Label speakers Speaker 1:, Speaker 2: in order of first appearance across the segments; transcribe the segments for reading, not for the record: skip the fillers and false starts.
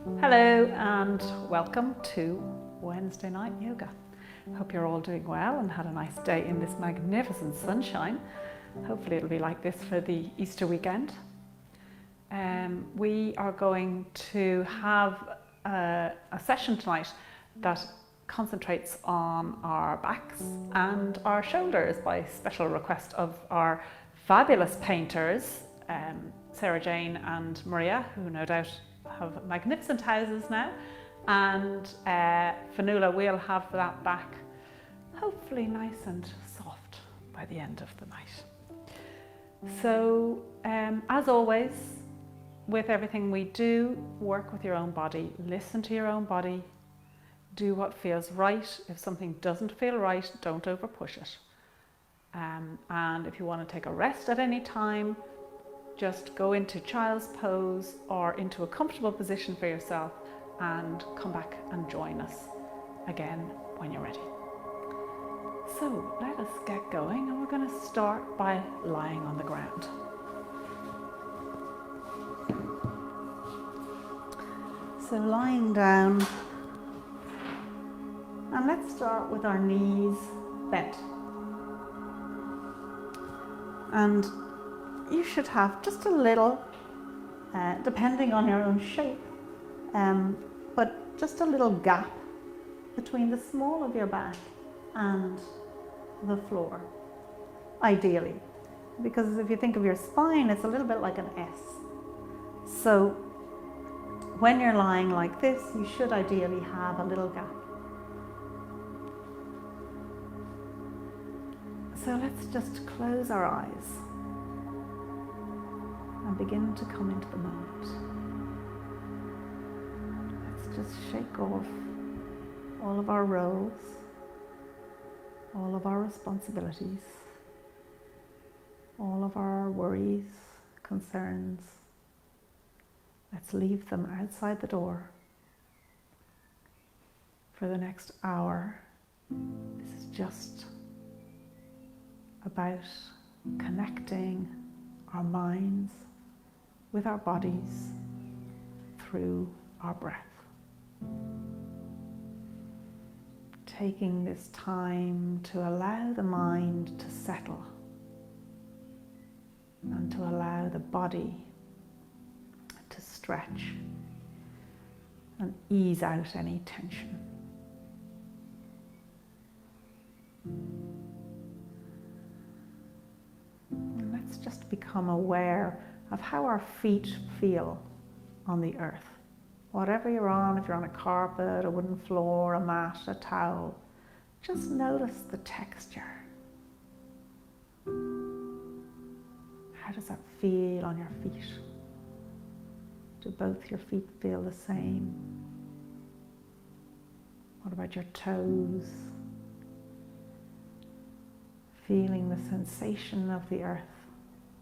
Speaker 1: Hello and welcome to Wednesday Night Yoga. Hope you're all doing well and had a nice day in this magnificent sunshine. Hopefully it'll be like this for the Easter weekend. We are going to have a session tonight that concentrates on our backs and our shoulders by special request of our fabulous painters, Sarah Jane and Maria, who no doubt have magnificent houses now, and Fanula will have that back hopefully nice and soft by the end of the night. So as always, with everything we do, work with your own body, listen to your own body, do what feels right. If something doesn't feel right, don't over push it. And if you want to take a rest at any time, just go into child's pose or into a comfortable position for yourself and come back and join us again when you're ready. So let us get going, and we're going to start by lying on the ground. So lying down, and let's start with our knees bent. And you should have just a little, depending on your own shape, but just a little gap between the small of your back and the floor, ideally. Because if you think of your spine, it's a little bit like an S. So when you're lying like this, you should ideally have a little gap. So let's just close our eyes and begin to come into the moment. Let's just shake off all of our roles, all of our responsibilities, all of our worries, concerns. Let's leave them outside the door for the next hour. This is just about connecting our minds with our bodies through our breath. Taking this time to allow the mind to settle and to allow the body to stretch and ease out any tension. And let's just become aware of how our feet feel on the earth. Whatever you're on, if you're on a carpet, a wooden floor, a mat, a towel, just notice the texture. How does that feel on your feet? Do both your feet feel the same? What about your toes? Feeling the sensation of the earth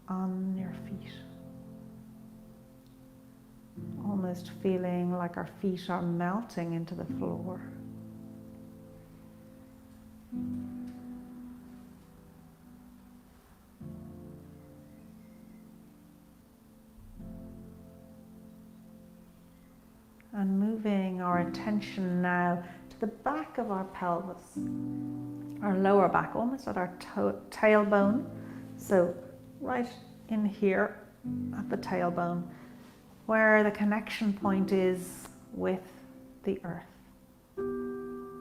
Speaker 1: on your feet. Almost feeling like our feet are melting into the floor. And moving our attention now to the back of our pelvis, our lower back, almost at our tailbone. So right in here at the tailbone, where the connection point is with the earth.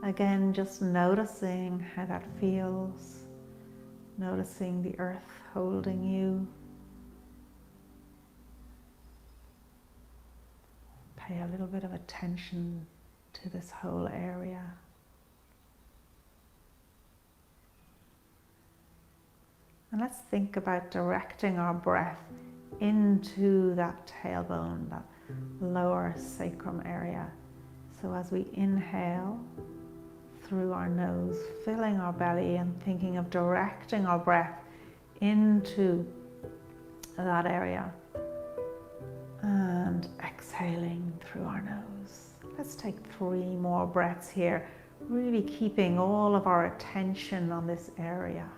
Speaker 1: Again, just noticing how that feels, noticing the earth holding you. Pay a little bit of attention to this whole area. And let's think about directing our breath into that tailbone, that lower sacrum area. So as we inhale through our nose, filling our belly and thinking of directing our breath into that area, and exhaling through our nose. Let's take 3 more breaths here, really keeping all of our attention on this area.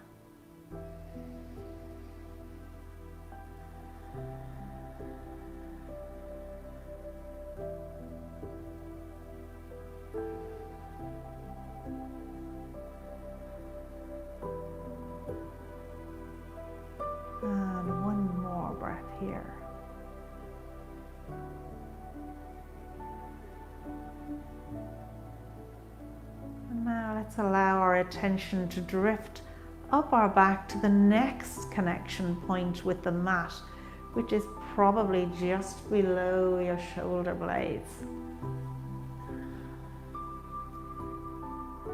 Speaker 1: let's allow our attention to drift up our back to the next connection point with the mat, which is probably just below your shoulder blades.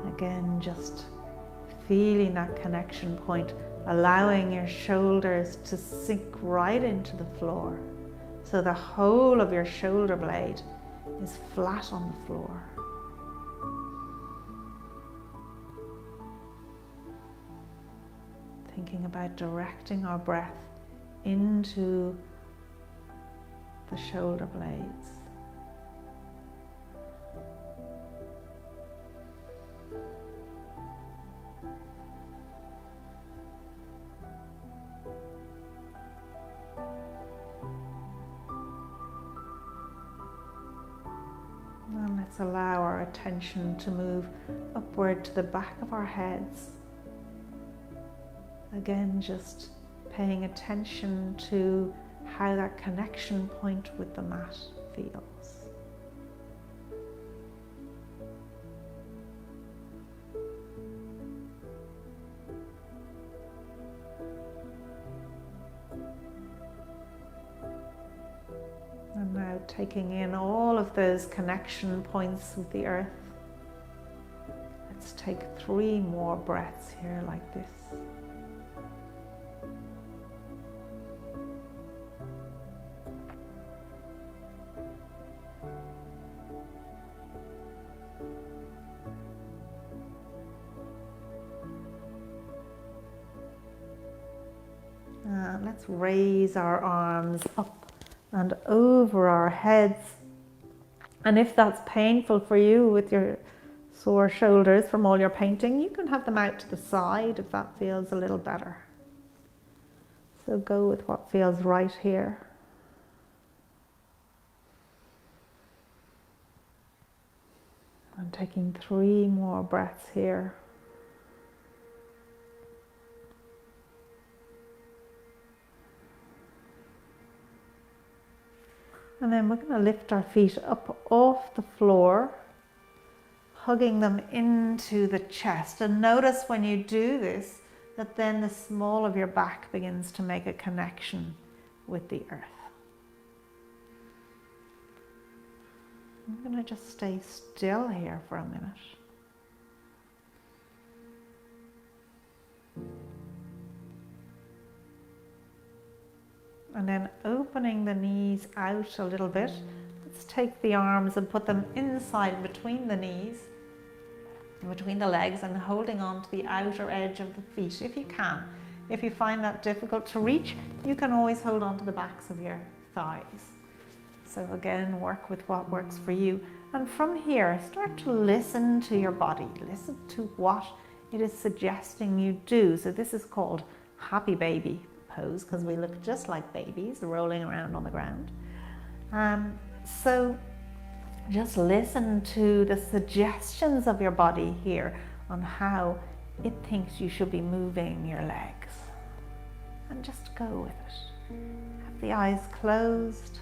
Speaker 1: Again, just feeling that connection point, allowing your shoulders to sink right into the floor, so the whole of your shoulder blade is flat on the floor. Thinking about directing our breath into the shoulder blades. And let's allow our attention to move upward to the back of our heads. Again, just paying attention to how that connection point with the mat feels. And now taking in all of those connection points with the earth. Let's take 3 more breaths here like this. Let's raise our arms up and over our heads. And if that's painful for you with your sore shoulders from all your painting, you can have them out to the side if that feels a little better. So go with what feels right here. And taking 3 more breaths here. And then we're going to lift our feet up off the floor, hugging them into the chest. And notice when you do this, that then the small of your back begins to make a connection with the earth. I'm going to just stay still here for a minute. And then opening the knees out a little bit. Let's take the arms and put them inside between the knees, between the legs, and holding on to the outer edge of the feet if you can. If you find that difficult to reach, you can always hold on to the backs of your thighs. So again, work with what works for you. And from here, start to listen to your body. Listen to what it is suggesting you do. So this is called happy baby pose, because we look just like babies rolling around on the ground. So just listen to the suggestions of your body here on how it thinks you should be moving your legs. And just go with it. Have the eyes closed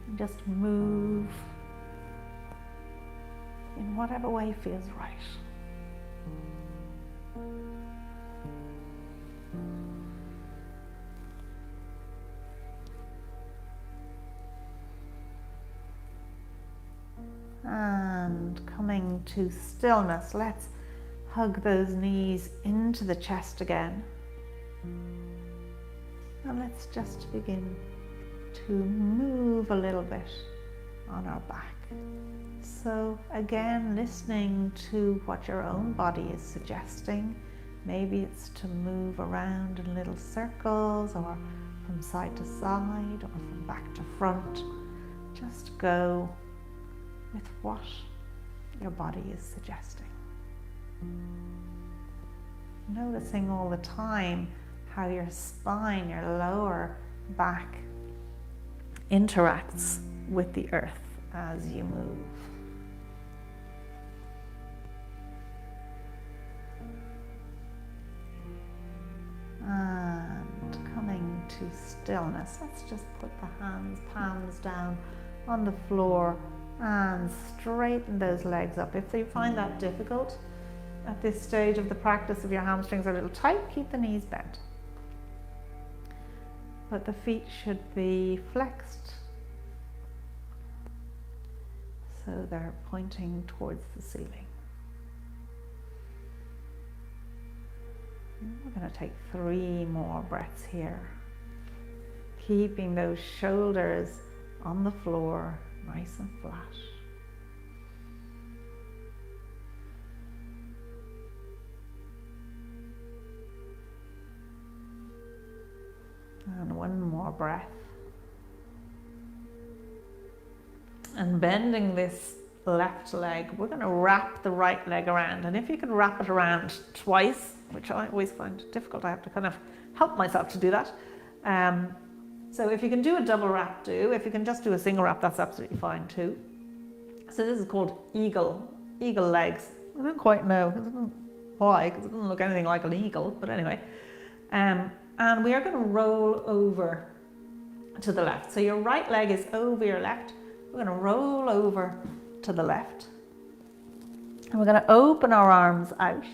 Speaker 1: and just move in whatever way feels right. And coming to stillness, let's hug those knees into the chest again. And let's just begin to move a little bit on our back. So again, listening to what your own body is suggesting. Maybe it's to move around in little circles, or from side to side, or from back to front. Just go with what your body is suggesting. Noticing all the time how your spine, your lower back, interacts with the earth as you move. And coming to stillness, let's just put the hands, palms down on the floor and straighten those legs up. If you find that difficult, at this stage of the practice, if your hamstrings are a little tight, keep the knees bent. But the feet should be flexed, so they're pointing towards the ceiling. We're going to take 3 more breaths here, keeping those shoulders on the floor nice and flat. And 1 more breath. And bending this left leg, we're going to wrap the right leg around. And if you can wrap it around twice, which I always find difficult, I have to kind of help myself to do that. So if you can do a double wrap, do. If you can just do a single wrap, that's absolutely fine too. So this is called eagle legs. I don't quite know why, because it doesn't look anything like an eagle, but anyway. And we are going to roll over to the left. So your right leg is over your left. We're going to roll over to the left. And we're going to open our arms out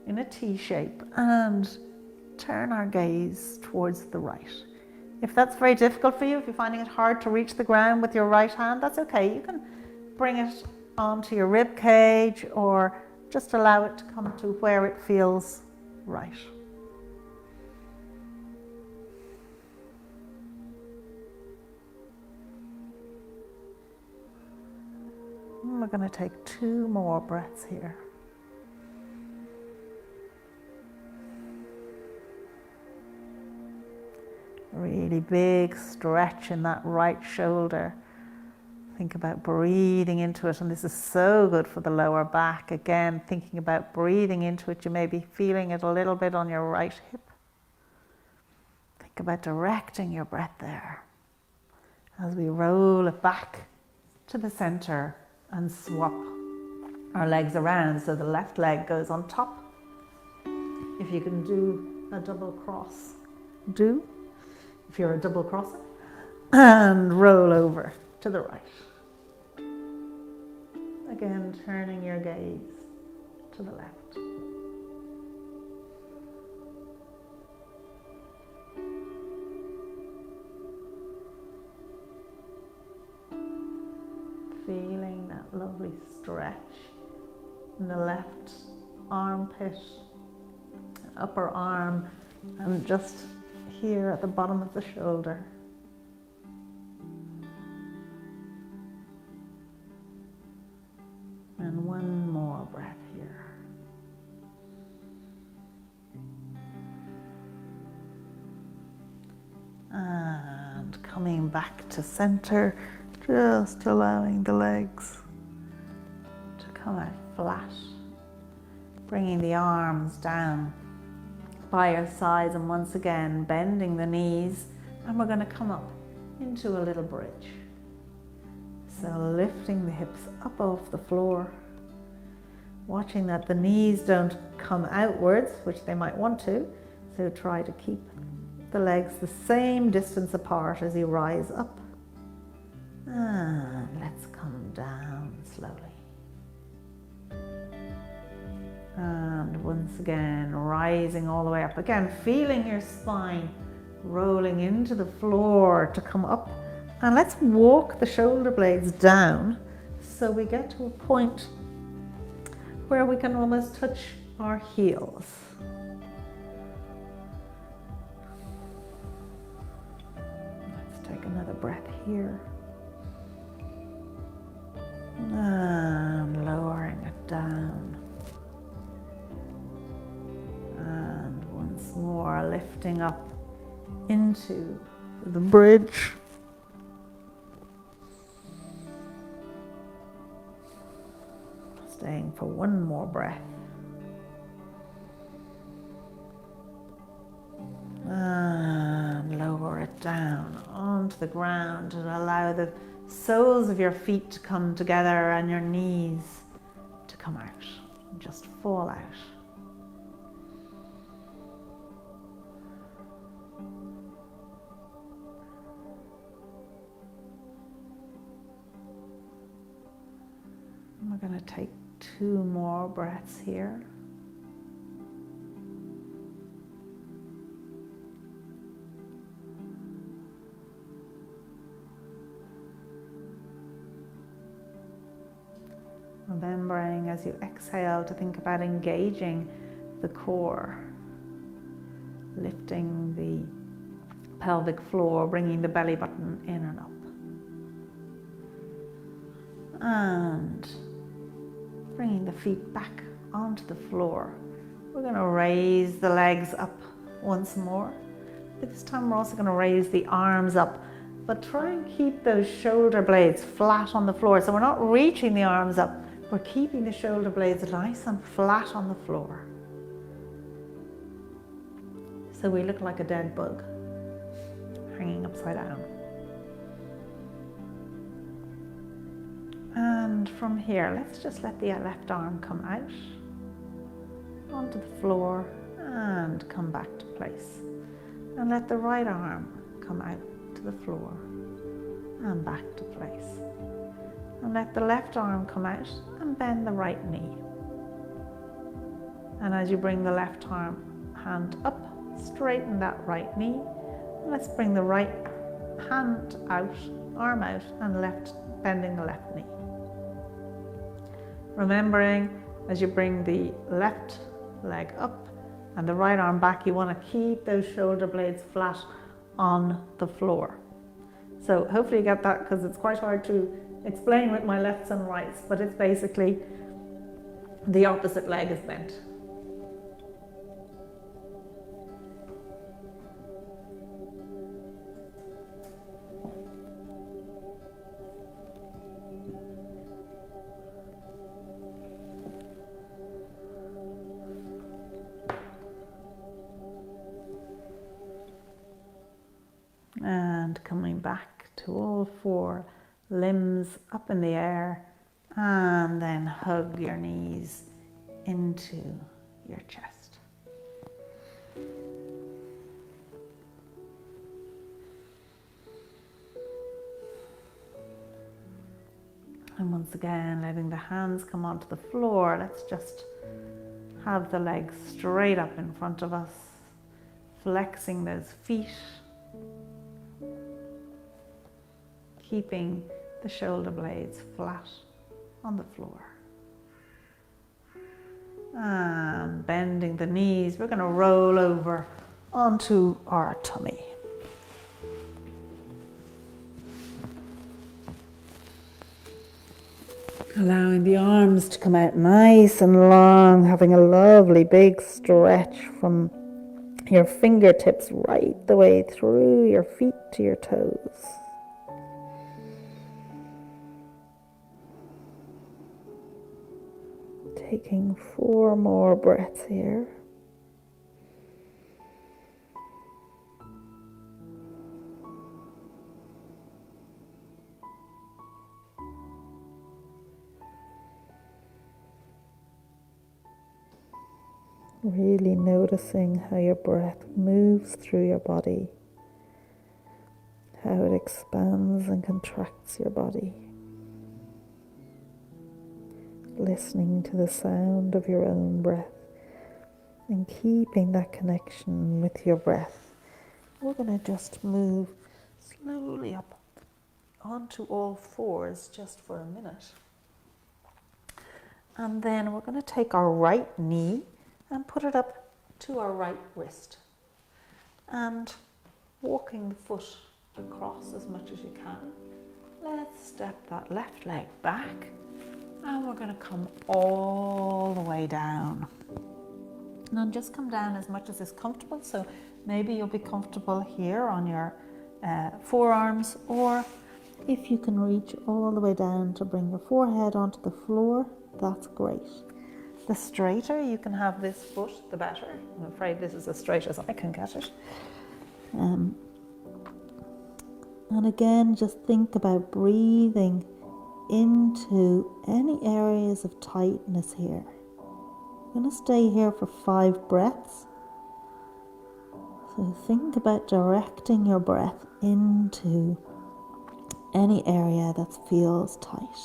Speaker 1: in a T shape and turn our gaze towards the right. If that's very difficult for you, if you're finding it hard to reach the ground with your right hand, that's okay. You can bring it onto your rib cage or just allow it to come to where it feels right. And we're going to take 2 more breaths here. Really big stretch in that right shoulder. Think about breathing into it, and this is so good for the lower back. Again, thinking about breathing into it, you may be feeling it a little bit on your right hip. Think about directing your breath there as we roll it back to the center and swap our legs around so the left leg goes on top. If you can do a double cross, do. If you're a double crosser, and roll over to the right. Again, turning your gaze to the left. Feeling that lovely stretch in the left armpit, upper arm, and just here at the bottom of the shoulder. And 1 more breath here. And coming back to center, just allowing the legs to come out flat. Bringing the arms down by your sides, and once again bending the knees, and we're going to come up into a little bridge. So lifting the hips up off the floor, watching that the knees don't come outwards, which they might want to, so try to keep the legs the same distance apart as you rise up. And let's come down slowly. And once again, rising all the way up. Again, feeling your spine rolling into the floor to come up. And let's walk the shoulder blades down so we get to a point where we can almost touch our heels. Let's take another breath here. And lowering it down. And once more lifting up into the bridge. Staying for 1 more breath. And lower it down onto the ground and allow the soles of your feet to come together and your knees to come out and just fall out. We're going to take 2 more breaths here. Remembering as you exhale to think about engaging the core, lifting the pelvic floor, bringing the belly button in and up. And bringing the feet back onto the floor. We're going to raise the legs up once more. This time we're also going to raise the arms up, but try and keep those shoulder blades flat on the floor. So we're not reaching the arms up, we're keeping the shoulder blades nice and flat on the floor. So we look like a dead bug hanging upside down. And from here, let's just let the left arm come out onto the floor and come back to place. And let the right arm come out to the floor and back to place. And let the left arm come out and bend the right knee. And as you bring the left hand up, straighten that right knee. Let's bring the right hand out, arm out, and bending the left knee. Remembering as you bring the left leg up and the right arm back, you want to keep those shoulder blades flat on the floor. So hopefully you get that, because it's quite hard to explain with my lefts and rights, but it's basically the opposite leg is bent. And coming back to all 4 limbs up in the air, and then hug your knees into your chest. And once again, letting the hands come onto the floor, let's just have the legs straight up in front of us, flexing those feet, keeping the shoulder blades flat on the floor. And bending the knees, we're going to roll over onto our tummy. Allowing the arms to come out nice and long, having a lovely big stretch from your fingertips right the way through your feet to your toes. Taking 4 more breaths here. Really noticing how your breath moves through your body, how it expands and contracts your body. Listening to the sound of your own breath and keeping that connection with your breath. We're going to just move slowly up onto all 4s just for a minute. And then we're going to take our right knee and put it up to our right wrist. And walking the foot across as much as you can. Let's step that left leg back. And we're going to come all the way down. And just come down as much as is comfortable. So maybe you'll be comfortable here on your forearms, or if you can reach all the way down to bring your forehead onto the floor, that's great. The straighter you can have this foot, the better. I'm afraid this is as straight as I can get it. And again, just think about breathing into any areas of tightness here. I'm going to stay here for 5 breaths. So think about directing your breath into any area that feels tight.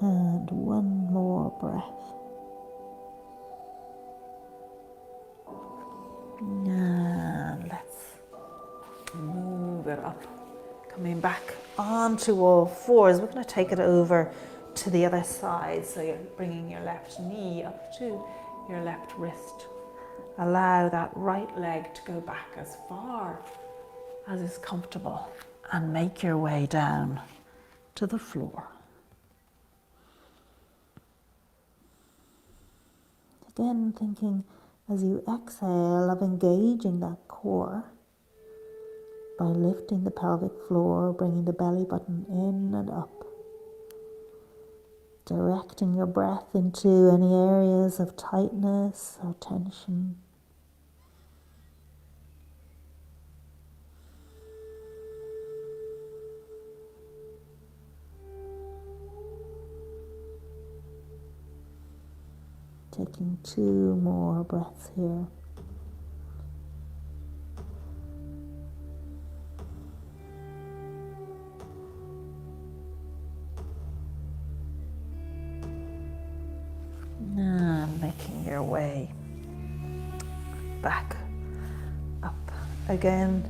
Speaker 2: And one more breath. And let's move it up. Coming back onto all fours. We're going to take it over to the other side. So you're bringing your left knee up to your left wrist. Allow that right leg to go back as far as is comfortable and make your way down to the floor. Again, thinking as you exhale of engaging that core by lifting the pelvic floor, bringing the belly button in and up, directing your breath into any areas of tightness or tension. Taking 2 more breaths here. And making your way back up again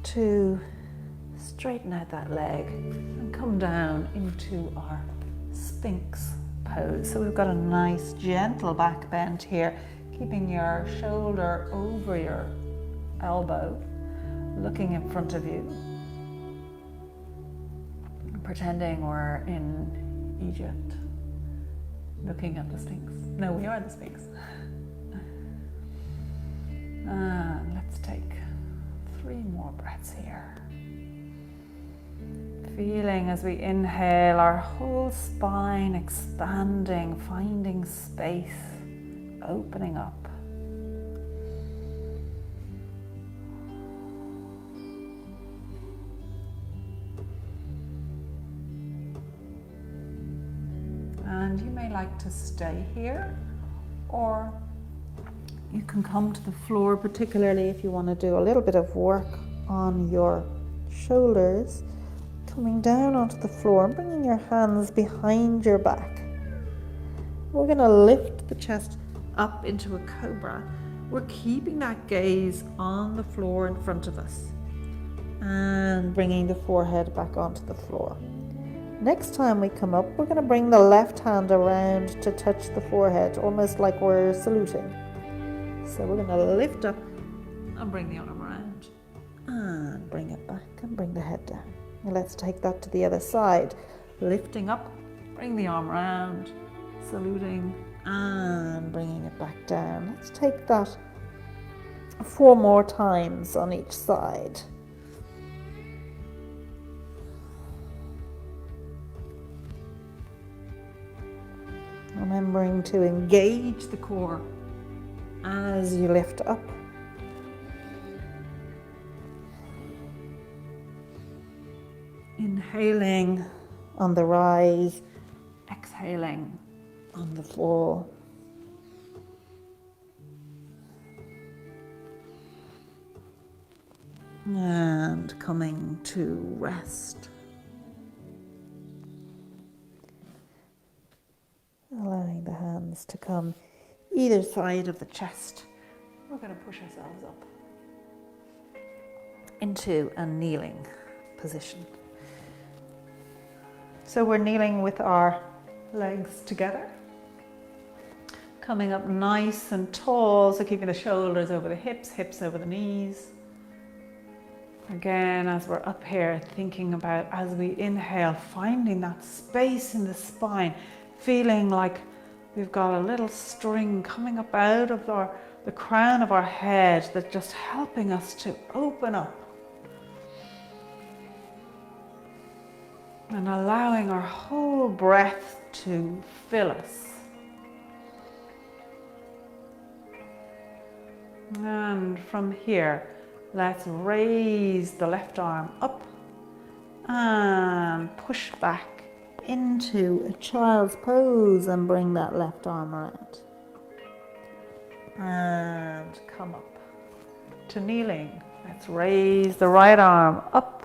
Speaker 2: to straighten out that leg and come down into our Sphinx pose. So we've got a nice gentle back bend here, keeping your shoulder over your elbow, looking in front of you, pretending we're in Egypt, looking at the Sphinx. No, we are the Sphinx. And let's take 3 more breaths here. Feeling as we inhale our whole spine expanding, finding space, opening up. And you may like to stay here, or you can come to the floor, particularly if you want to do a little bit of work on your shoulders. Coming down onto the floor and bringing your hands behind your back. We're going to lift the chest up into a cobra. We're keeping that gaze on the floor in front of us and bringing the forehead back onto the floor. Next time we come up, we're going to bring the left hand around to touch the forehead, almost like we're saluting. So we're going to lift up and bring the arm around and bring it back and bring the head down. And let's take that to the other side. Lifting up, bring the arm around, saluting and bringing it back down. Let's take that 4 more times on each side. Remembering to engage the core as you lift up. Inhaling on the rise, exhaling on the fall. And coming to rest. Allowing the hands to come either side of the chest. We're going to push ourselves up into a kneeling position. So we're kneeling with our legs together, coming up nice and tall, so keeping the shoulders over the hips, hips over the knees. Again, as we're up here, thinking about, as we inhale, finding that space in the spine, feeling like we've got a little string coming up out of the crown of our head that's just helping us to open up. And allowing our whole breath to fill us. And from here, let's raise the left arm up and push back into a child's pose and bring that left arm around. And come up to kneeling. Let's raise the right arm up.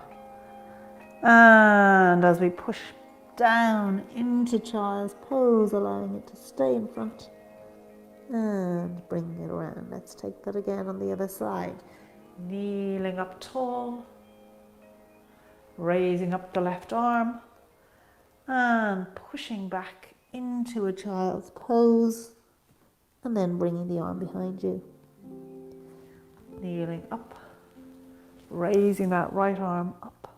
Speaker 2: And as we push down into child's pose, allowing it to stay in front. And bring it around. Let's take that again on the other side. Kneeling up tall, raising up the left arm, and pushing back into a child's pose, and then bringing the arm behind you. Kneeling up, raising that right arm up,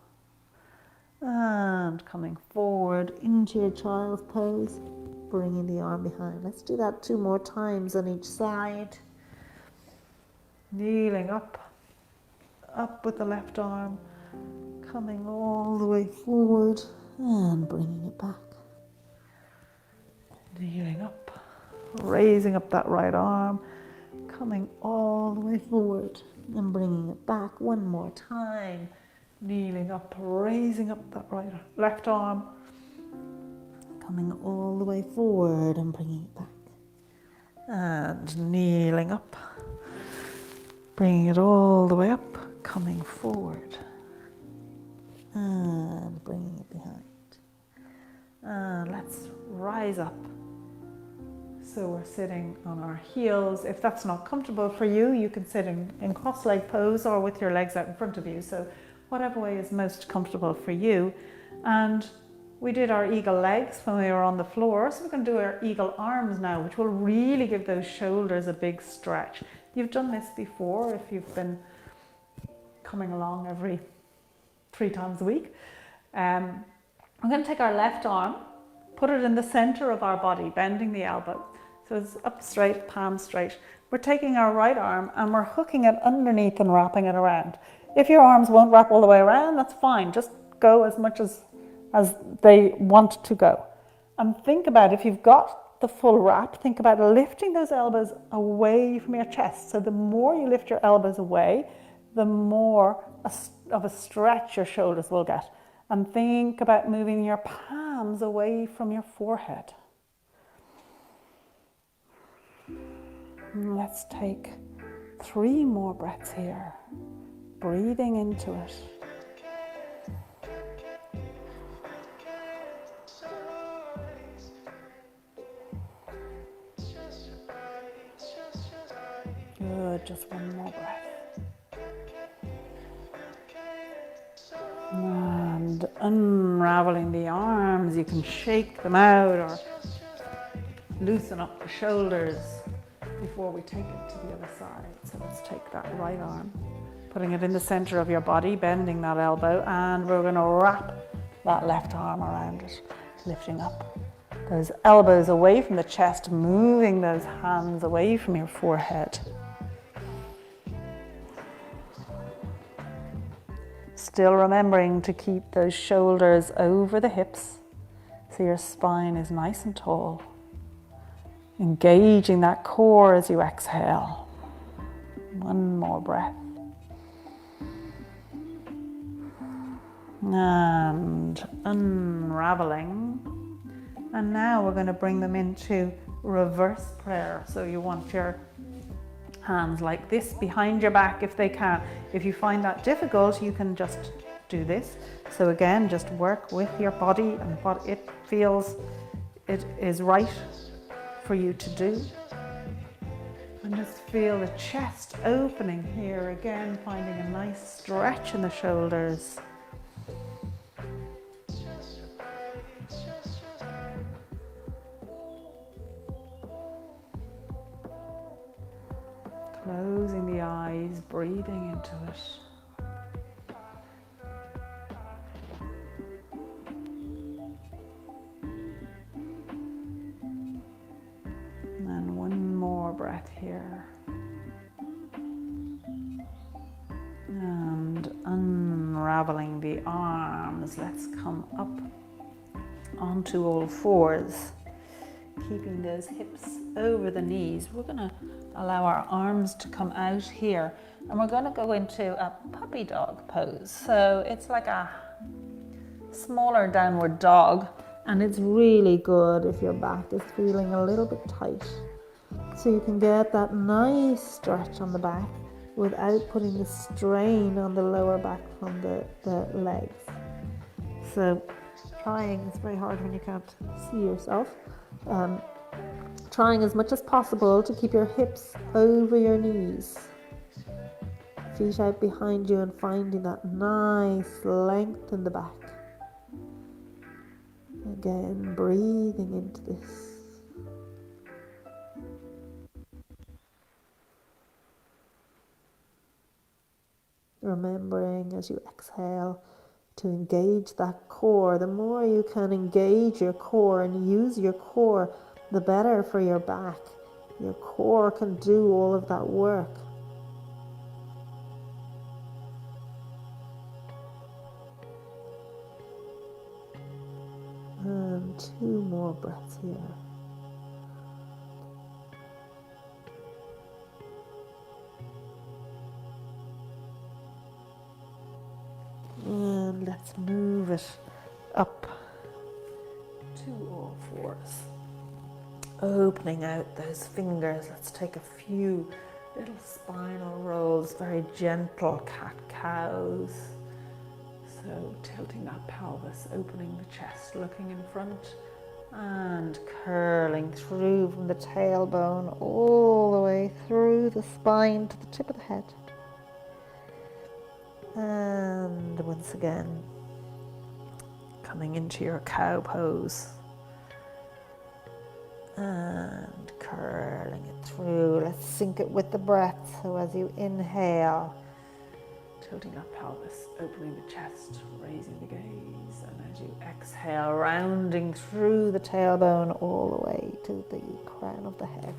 Speaker 2: and coming forward into your child's pose, bringing the arm behind. Let's do that 2 more times on each side. Kneeling up, up with the left arm, coming all the way forward and bringing it back. Kneeling up, raising up that right arm, coming all the way forward and bringing it back. 1 more time. Kneeling up, raising up that left arm, coming all the way forward and bringing it back. And kneeling up, bringing it all the way up, coming forward and bringing it behind. And let's rise up. So we're sitting on our heels. If that's not comfortable for you, you can sit in cross-leg pose or with your legs out in front of you. So whatever way is most comfortable for you. And we did our eagle legs when we were on the floor. So we're going to do our eagle arms now, which will really give those shoulders a big stretch. You've done this before if you've been coming along every 3 times a week. I'm going to take our left arm, put it in the center of our body, bending the elbow. So it's up straight, palm straight. We're taking our right arm and we're hooking it underneath and wrapping it around. If your arms won't wrap all the way around, that's fine. Just go as much as they want to go. And think about, if you've got the full wrap, think about lifting those elbows away from your chest. So the more you lift your elbows away, the more of a stretch your shoulders will get. And think about moving your palms away from your forehead. Let's take 3 more breaths here, breathing into it. Good, just 1 more breath. And unraveling the arms, you can shake them out or loosen up the shoulders before we take it to the other side. So let's take that right arm, putting it in the center of your body, bending that elbow, and we're going to wrap that left arm around it, lifting up those elbows away from the chest, moving those hands away from your forehead. Still remembering to keep those shoulders over the hips so your spine is nice and tall. Engaging that core as you exhale. 1 more breath. And unraveling. And now we're going to bring them into reverse prayer. So you want your hands like this behind your back if they can. If you find that difficult, you can just do this. So again, just work with your body and what it feels it is right for you to do. And just feel the chest opening here again, finding a nice stretch in the shoulders. Closing the eyes, breathing into it. And 1 more breath here. And unraveling the arms, let's come up onto all 4s. Keeping those hips over the knees. We're going to allow our arms to come out here and we're going to go into a puppy dog pose. So it's like a smaller downward dog, and it's really good if your back is feeling a little bit tight. So you can get that nice stretch on the back without putting the strain on the lower back from the legs. So trying, it's very hard when you can't see yourself. Trying as much as possible to keep your hips over your knees. Feet out behind you and finding that nice length in the back. Again, breathing into this. Remembering as you exhale to engage that core. The more you can engage your core and use your core, the better for your back. Your core can do all of that work. And 2 more breaths here. And let's move it up to all fours. Opening out those fingers. Let's take a few little spinal rolls, very gentle cat-cows. So tilting that pelvis, opening the chest, looking in front and curling through from the tailbone all the way through the spine to the tip of the head. And once again, coming into your cow pose and curling it through. Let's sync it with the breath. So as you inhale, tilting that pelvis, opening the chest, raising the gaze, and as you exhale, rounding through the tailbone all the way to the crown of the head.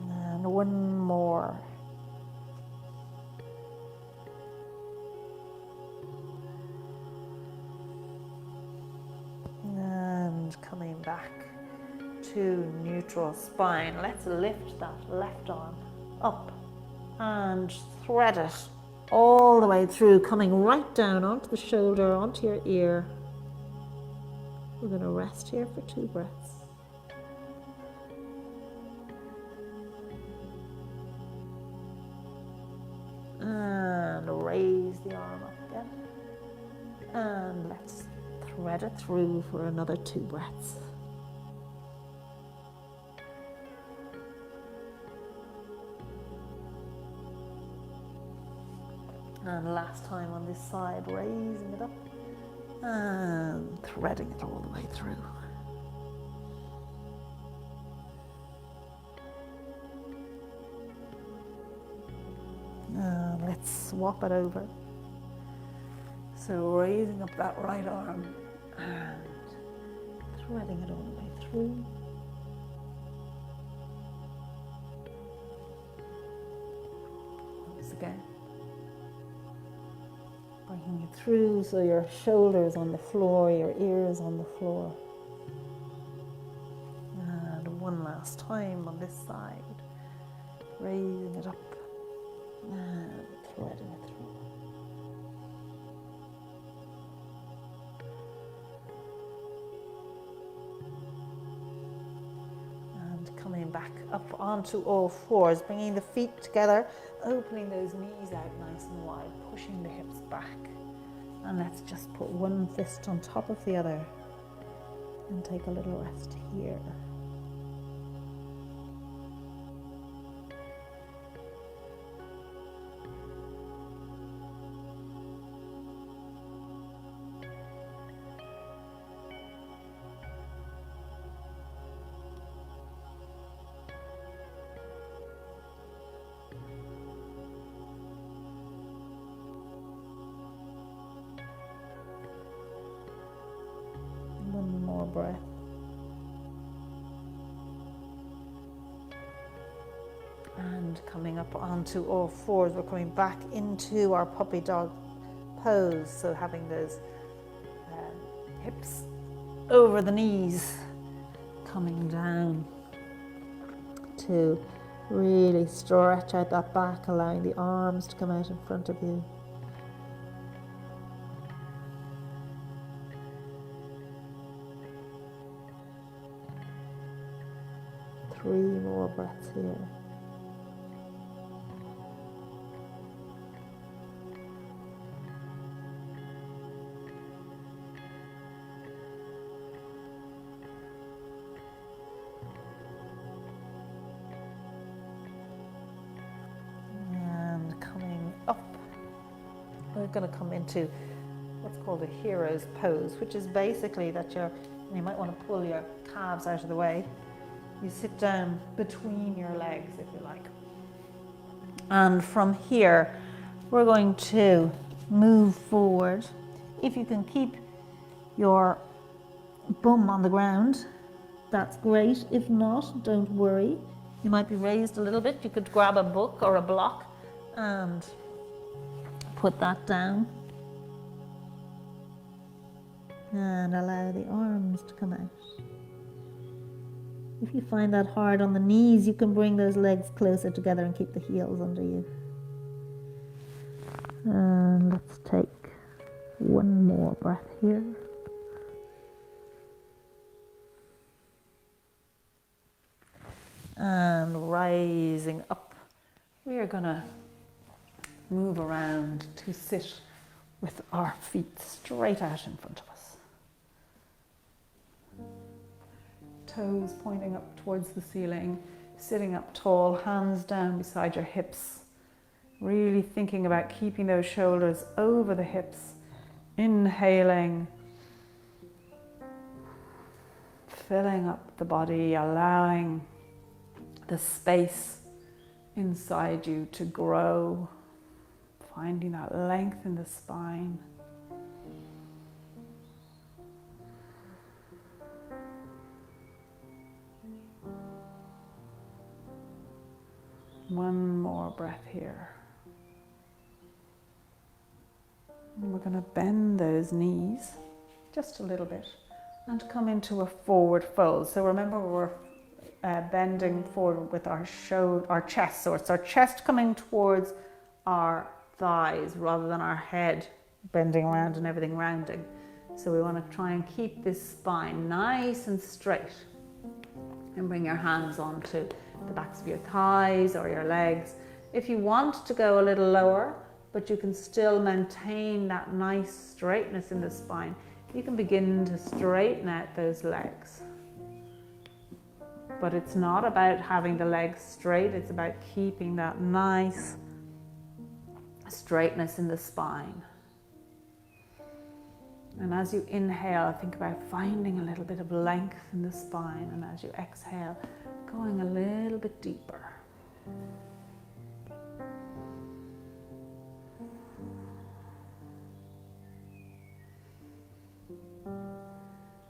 Speaker 2: And one more. And coming back to neutral spine. Let's lift that left arm up and thread it all the way through, coming right down onto the shoulder, onto your ear. We're going to rest here for 2 breaths. And raise the arm up again. And let's thread it through for another 2 breaths. And last time on this side, raising it up and threading it all the way through. And let's swap it over. So raising up that right arm and threading it all the way through. Once again. Bringing it through so your shoulders on the floor, your ears on the floor. And one last time on this side. Raising it up and threading it through. And coming back up onto all fours, bringing the feet together, opening those knees out nice and wide, pushing the hips back. And let's just put one fist on top of the other and take a little rest here. One more breath. And coming up onto all fours, we're coming back into our puppy dog pose. So having those hips over the knees, coming down to really stretch out that back, allowing the arms to come out in front of you. Three more breaths here. we're going to come into what's called a hero's pose, which is basically that you might want to pull your calves out of the way. You sit down between your legs, if you like. And from here, we're going to move forward. If you can keep your bum on the ground, that's great. If not, don't worry. You might be raised a little bit. You could grab a book or a block and put that down. And allow the arms to come out. If you find that hard on the knees, you can bring those legs closer together and keep the heels under you. And let's take one more breath here. And rising up, we are going to move around to sit with our feet straight out in front of us. Toes pointing up towards the ceiling, sitting up tall, hands down beside your hips. Really thinking about keeping those shoulders over the hips. Inhaling, filling up the body, allowing the space inside you to grow, finding that length in the spine. One more breath here. And we're going to bend those knees just a little bit and come into a forward fold. So remember, we're bending forward with our chest. So it's our chest coming towards our thighs rather than our head bending around and everything rounding. So we want to try and keep this spine nice and straight. And bring your hands onto the backs of your thighs or your legs. If you want to go a little lower, but you can still maintain that nice straightness in the spine, you can begin to straighten out those legs. But it's not about having the legs straight, it's about keeping that nice straightness in the spine. And as you inhale, think about finding a little bit of length in the spine, and as you exhale, going a little bit deeper.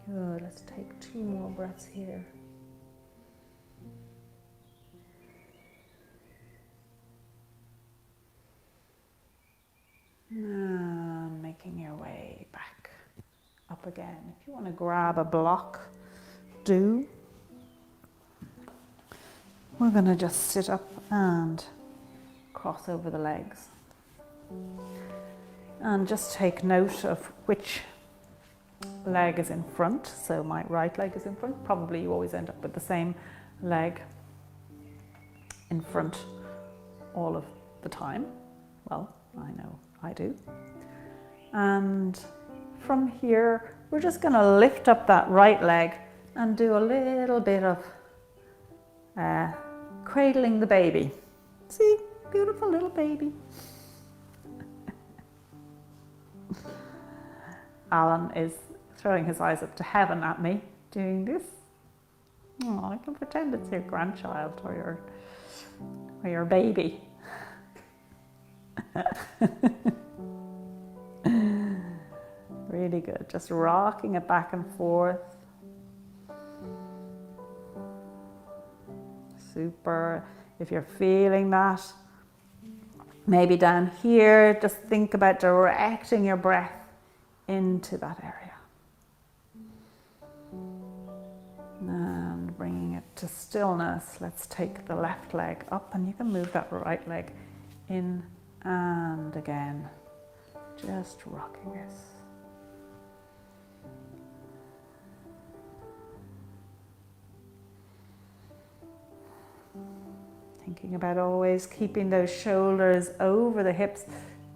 Speaker 2: Good, let's take 2 more breaths here. And making your way back up again. If you want to grab a block, do. We're going to just sit up and cross over the legs. And just take note of which leg is in front. So my right leg is in front. Probably you always end up with the same leg in front all of the time. Well, I know I do. And from here, we're just going to lift up that right leg and do a little bit of cradling the baby. See, beautiful little baby. Alan is throwing his eyes up to heaven at me doing this. Oh, I can pretend it's your grandchild or your baby. Really good. Just rocking it back and forth. Super. If you're feeling that, maybe down here, just think about directing your breath into that area. And bringing it to stillness, let's take the left leg up, and you can move that right leg in and again. Just rocking this. Thinking about always keeping those shoulders over the hips.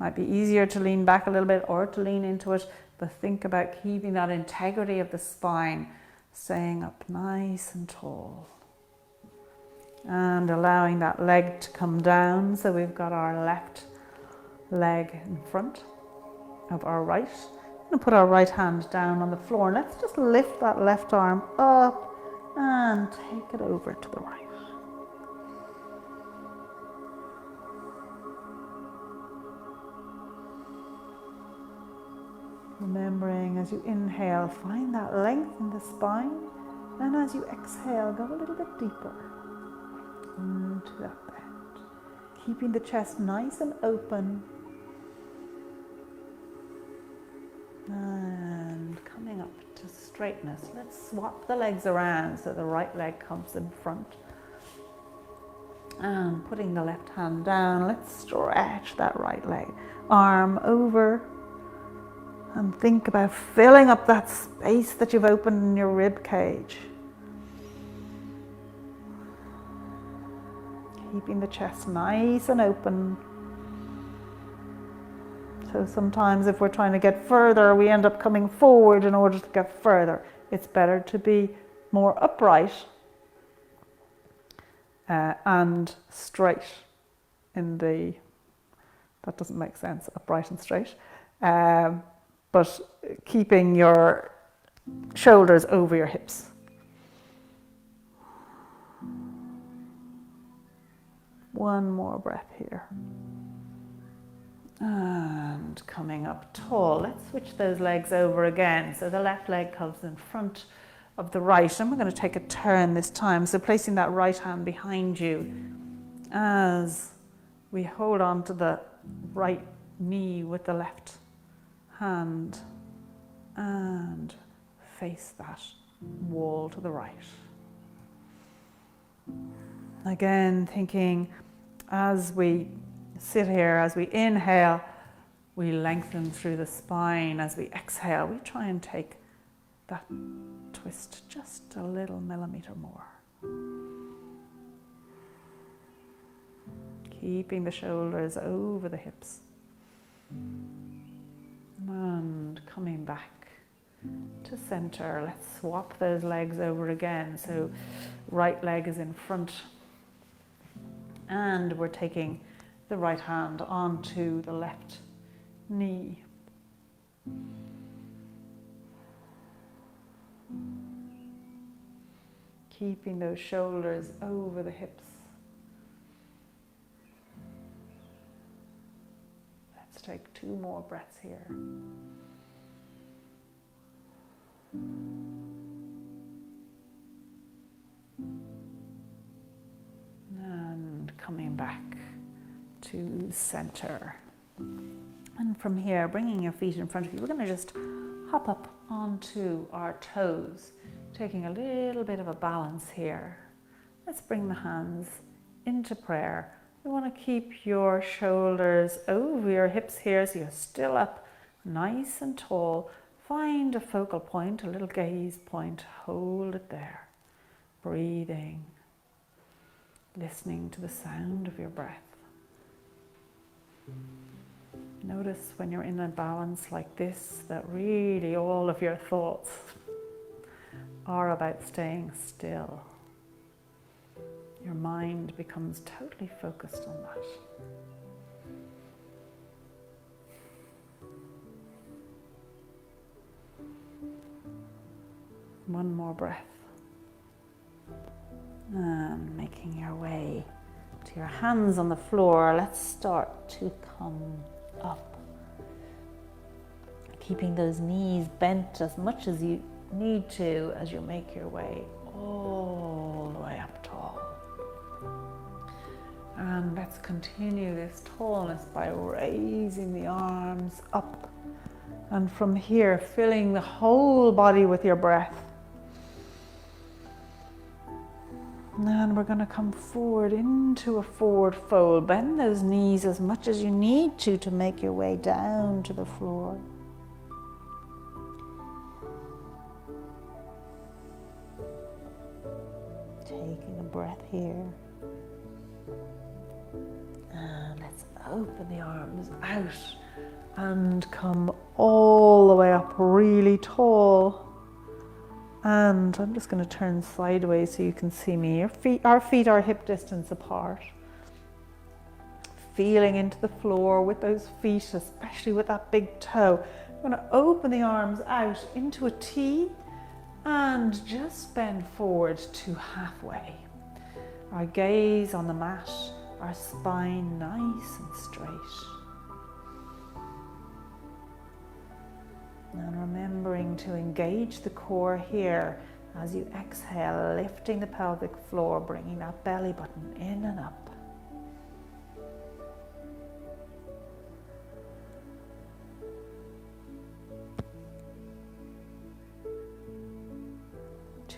Speaker 2: Might be easier to lean back a little bit or to lean into it, but think about keeping that integrity of the spine, staying up nice and tall. And allowing that leg to come down, so we've got our left leg in front.
Speaker 1: of our right. We're going to put our right hand down on the floor and let's just lift that left arm up and take it over to the right. Remembering as you inhale, find that length in the spine, and as you exhale, go a little bit deeper into that bend. Keeping the chest nice and open, and coming up to straightness. Let's swap the legs around so the right leg comes in front. And putting the left hand down, let's stretch that right leg. Arm over. And think about filling up that space that you've opened in your rib cage. Keeping the chest nice and open. So sometimes if we're trying to get further, we end up coming forward in order to get further. It's better to be more upright and straight in the, that doesn't make sense, upright and straight. But keeping your shoulders over your hips. One more breath here. And coming up tall, let's switch those legs over again. So the left leg comes in front of the right, and we're going to take a turn this time. So placing that right hand behind you as we hold on to the right knee with the left hand and face that wall to the right. Again, thinking as we sit here, as we inhale, we lengthen through the spine. As we exhale, we try and take that twist just a little millimeter more. Keeping the shoulders over the hips. And coming back to center. Let's swap those legs over again. So right leg is in front. And we're taking the right hand onto the left knee. Keeping those shoulders over the hips. Let's take 2 more breaths here. And coming back to center. And from here, bringing your feet in front of you, we're going to just hop up onto our toes, taking a little bit of a balance here. Let's bring the hands into prayer. We want to keep your shoulders over your hips here so you're still up nice and tall. Find a focal point, a little gaze point, hold it there. Breathing, listening to the sound of your breath. Notice when you're in a balance like this that really all of your thoughts are about staying still. Your mind becomes totally focused on that. One more breath. And making your way to your hands on the floor, let's start to come up. Keeping those knees bent as much as you need to as you make your way all the way up tall. And let's continue this tallness by raising the arms up. And from here, filling the whole body with your breath. And we're going to come forward into a forward fold. Bend those knees as much as you need to make your way down to the floor. Taking a breath here. And let's open the arms out and come all the way up really tall. And I'm just going to turn sideways so you can see me. Our feet are hip distance apart.
Speaker 2: feeling into the floor with those feet, especially with that big toe. I'm going to open the arms out into a T and just bend forward to halfway. Our gaze on the mat, our spine nice and straight. And remembering to engage the core here as you exhale, lifting the pelvic floor, bringing that belly button in and up.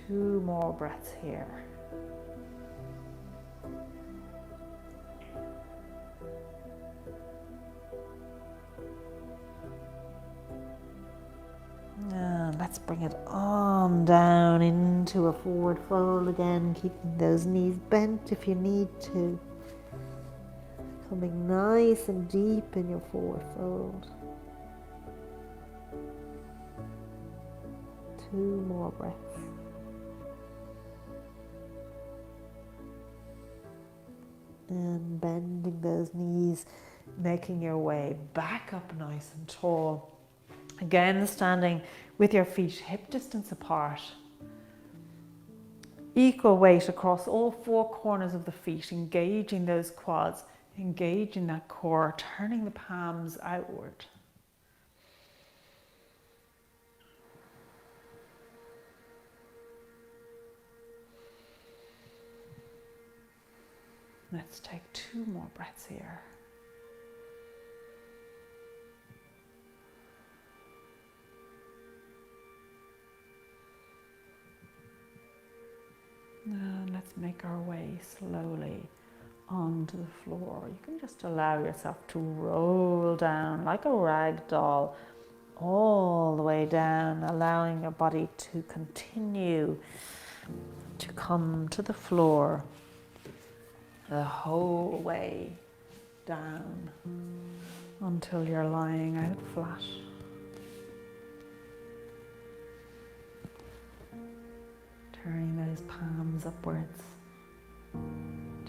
Speaker 2: Two more breaths here. And let's bring it on down into a forward fold again, keeping those knees bent if you need to. Coming nice and deep in your forward fold. Two more breaths. And bending those knees, making your way back up nice and tall. Again, standing with your feet hip distance apart. Equal weight across all four corners of the feet, engaging those quads, engaging that core, turning the palms outward. Let's take two more breaths here. And let's make our way slowly onto the floor. You can just allow yourself to roll down like a rag doll, all the way down, allowing your body to continue to come to the floor the whole way down until you're lying out flat. Turning those palms upwards.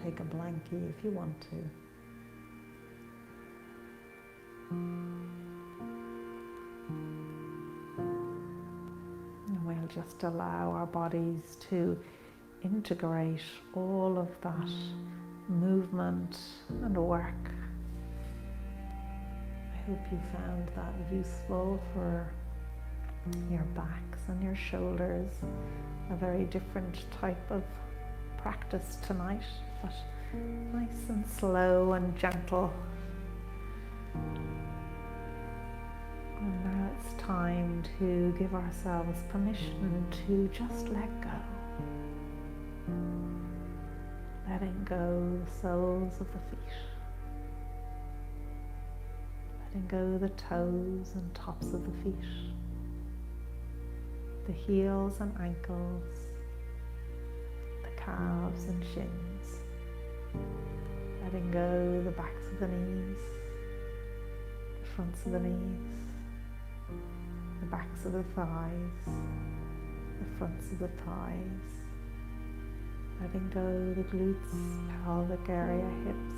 Speaker 2: Take a blankie if you want to. And we'll just allow our bodies to integrate all of that movement and work. I hope you found that useful for your backs and your shoulders. A very different type of practice tonight, but nice and slow and gentle. And now it's time to give ourselves permission to just let go. Letting go the soles of the feet. Letting go the toes and tops of the feet. The heels and ankles. The calves and shins. Letting go the backs of the knees. The fronts of the knees. The backs of the thighs. The fronts of the thighs. Letting go the glutes, pelvic area, hips.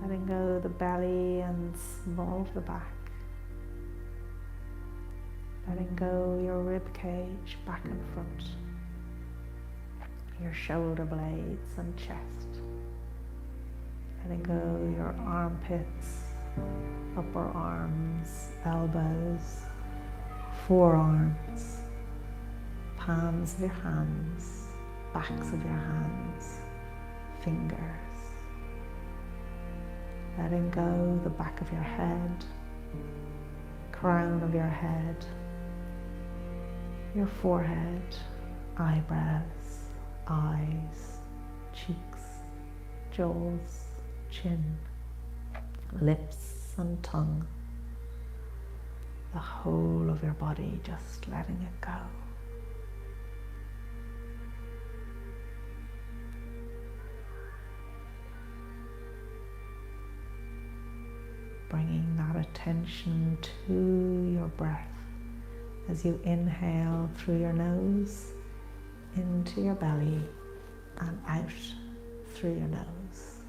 Speaker 2: Letting go the belly and small of the back. Letting go your rib cage, back and front. Your shoulder blades and chest. Letting go your armpits, upper arms, elbows, forearms. Palms of your hands, backs of your hands, fingers. Letting go the back of your head, crown of your head, your forehead, eyebrows, eyes, cheeks, jaws, chin, lips and tongue. The whole of your body, just letting it go. Bringing that attention to your breath as you inhale through your nose into your belly and out through your nose.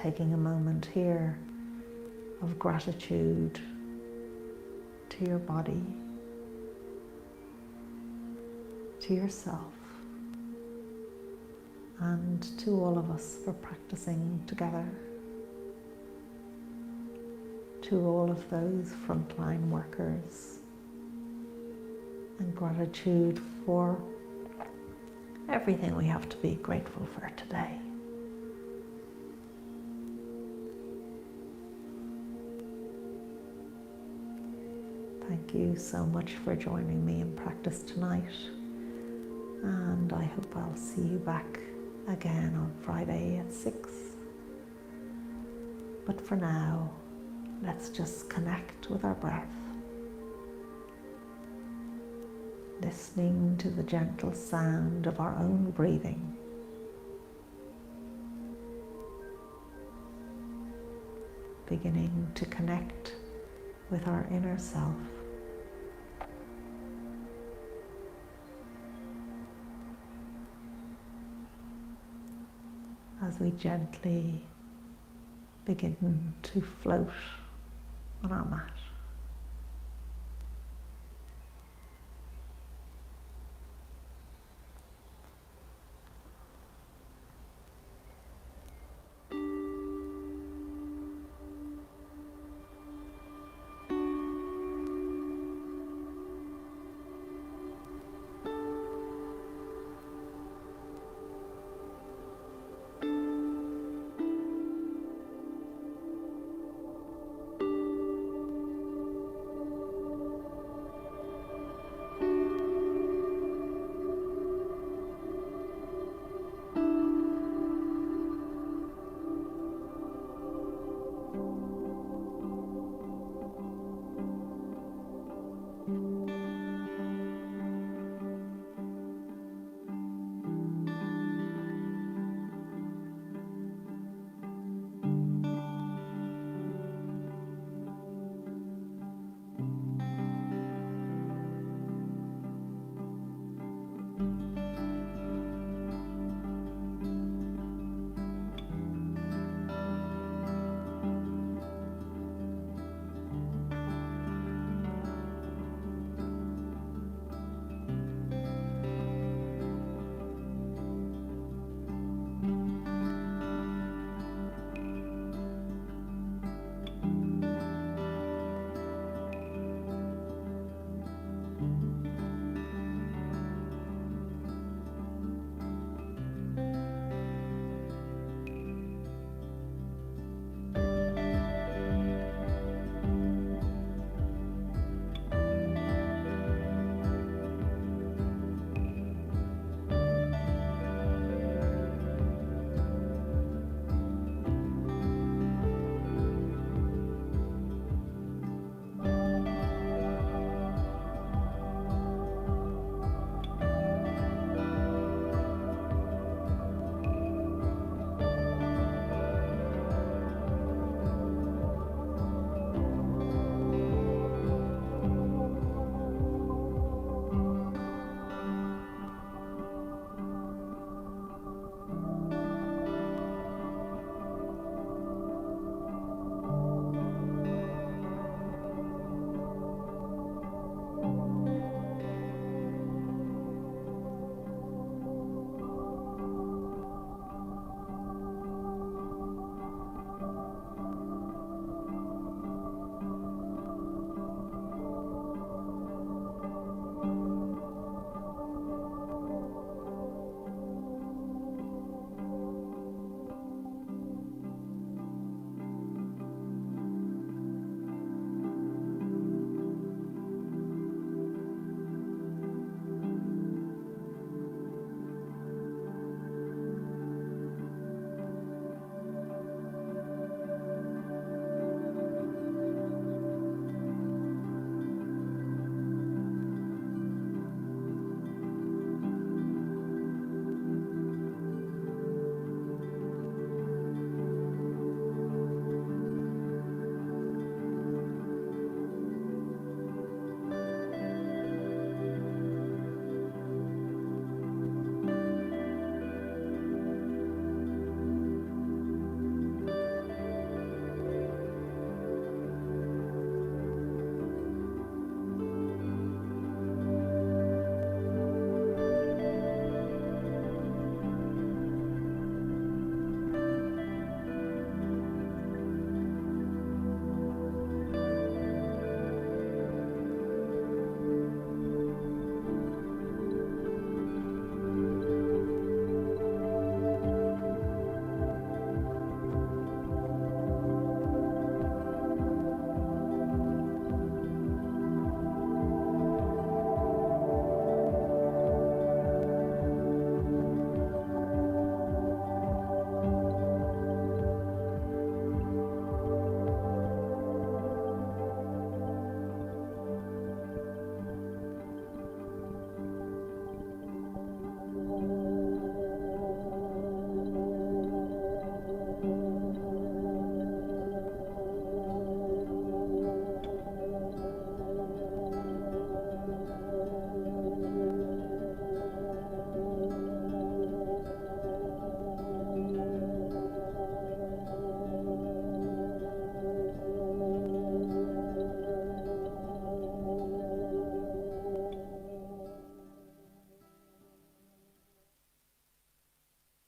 Speaker 2: taking a moment here of gratitude to your body, to yourself, and to all of us for practicing together, to all of those frontline workers, and gratitude for everything we have to be grateful for today. Thank you so much for joining me in practice tonight, and I hope I'll see you back again on Friday at 6. But for now, let's just connect with our breath, listening to the gentle sound of our own breathing. Beginning to connect with our inner self. As we gently begin to float on our mat.